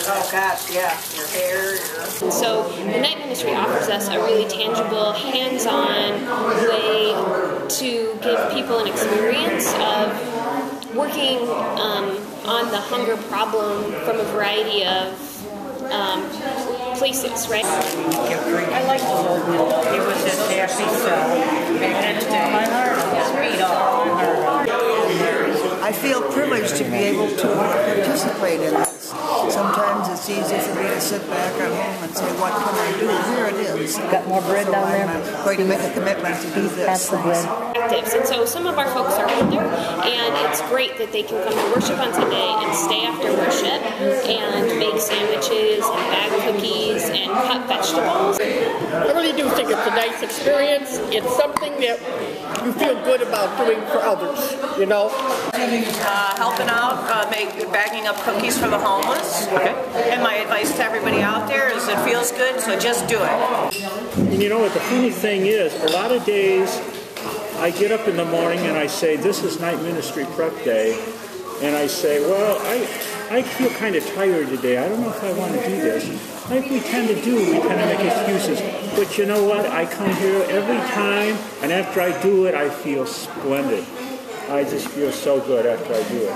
Oh gosh, yeah, your hair. And so the night ministry offers us a really tangible, hands-on way to give people an experience of working on the hunger problem from a variety of places, right? I like the whole meal. It was just happy cell. And it tore my heart out. Beat off my heart out. I feel privileged to be able to participate in this. Sometimes it's easy for me to sit back at home and say, what can I do? Here it is. Got more bread down there? I'm going to make a commitment to do this. That's the bread. And so some of our folks are older, and it's great that they can come to worship on Sunday and stay after worship and make sandwiches and bag cookies and cut vegetables. I really do think it's a nice experience. It's something that you feel good about doing for others, you know? Helping out, bagging up cookies for the homeless. Okay. And my advice to everybody out there is it feels good, so just do it. And you know what the funny thing is, a lot of days I get up in the morning and I say, this is night ministry prep day, and I say, well, I feel kind of tired today. I don't know if I want to do this. Like we tend to do, we kind of make excuses. But you know what? I come here every time, and after I do it, I feel splendid. I just feel so good after I do it.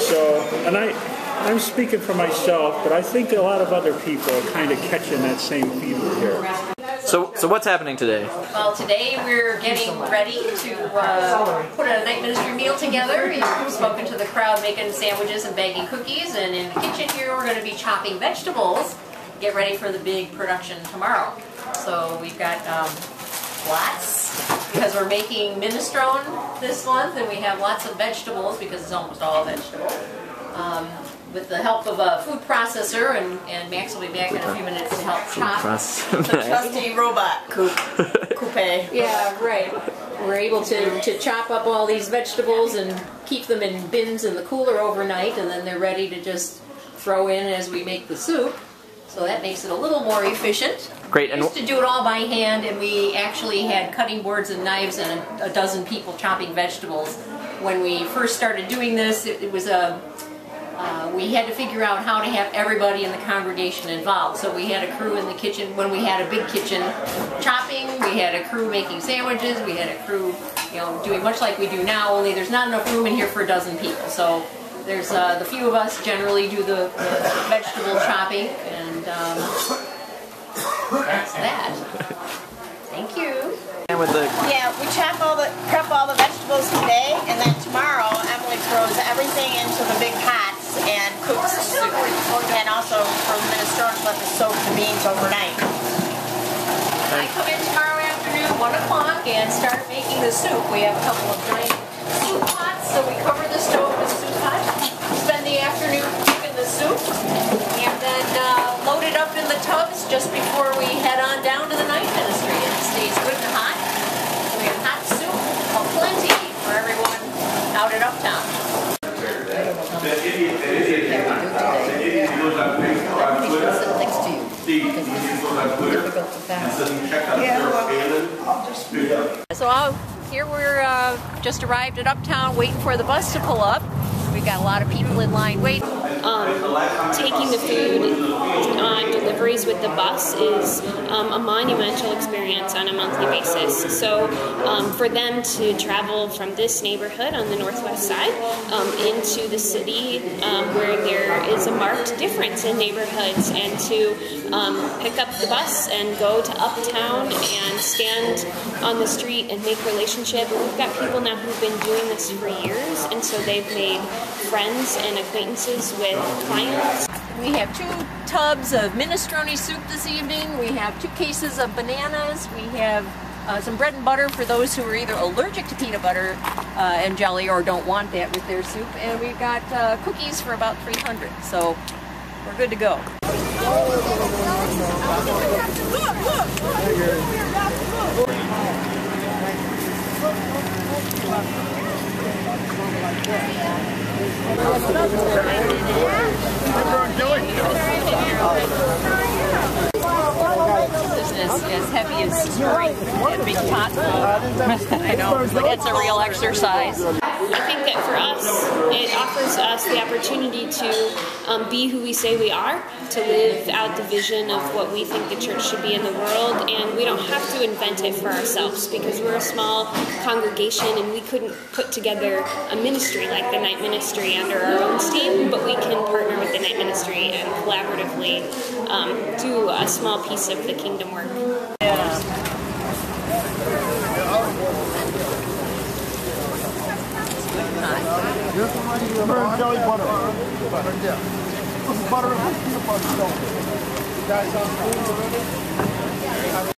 So, and I'm speaking for myself, but I think a lot of other people are kind of catching that same fever here. So what's happening today? Well, today we're getting ready to put a night ministry meal together. You've spoken to the crowd making sandwiches and baking cookies, and in the kitchen here we're going to be chopping vegetables. Get ready for the big production tomorrow. So we've got lots, because we're making minestrone this month, and we have lots of vegetables because it's almost all vegetable. With the help of a food processor, and Max will be back in a few minutes to help chop. The trusty robot coupe. Yeah, right. We're able to chop up all these vegetables and keep them in bins in the cooler overnight, and then they're ready to just throw in as we make the soup. So that makes it a little more efficient. Great. We used to do it all by hand, and we actually had cutting boards and knives and a dozen people chopping vegetables. When we first started doing this, it was we had to figure out how to have everybody in the congregation involved. So we had a crew in the kitchen when we had a big kitchen chopping. We had a crew making sandwiches. We had a crew, doing much like we do now. Only there's not enough room in here for a dozen people. So there's the few of us generally do the vegetable chopping, and that's that. Thank you. And with the Yeah, we prep all the vegetables today, and then tomorrow Emily throws everything into the big pots and cooks the soup. And also for the minestrone, let the soak the beans overnight. I come in tomorrow afternoon, 1 o'clock, and start making the soup. We have a couple of giant soup pots, so we cover the stove with soup pots. Spend the afternoon cooking the soup, and then load it up in the tubs just before we head on down to the night ministry. And it stays good and hot. We have hot soup, plenty for everyone out at Uptown. So here we're just arrived at Uptown, waiting for the bus to pull up. We've got a lot of people in line waiting. Taking the food on deliveries with the bus is a monumental experience on a monthly basis. So for them to travel from this neighborhood on the northwest side into the city where there is a marked difference in neighborhoods, and to pick up the bus and go to Uptown and stand on the street and make relationship. We've got people now who've been doing this for years, and so they've made friends and acquaintances with clients. We have 2 tubs of minestrone soup this evening. We have 2 cases of bananas. We have some bread and butter for those who are either allergic to peanut butter and jelly or don't want that with their soup. And we've got cookies for about 300. So we're good to go. As heavy is stirring and big pot food. I know, it's a real exercise. I think that for us, it offers us the opportunity to be who we say we are, to live out the vision of what we think the church should be in the world, and we don't have to invent it for ourselves because we're a small congregation and we couldn't put together a ministry like the night ministry under our own steam, but we can partner with the night ministry and collaboratively do a small piece of the kingdom work. Jelly butter. Butter and peanut butter. Guys, on food already?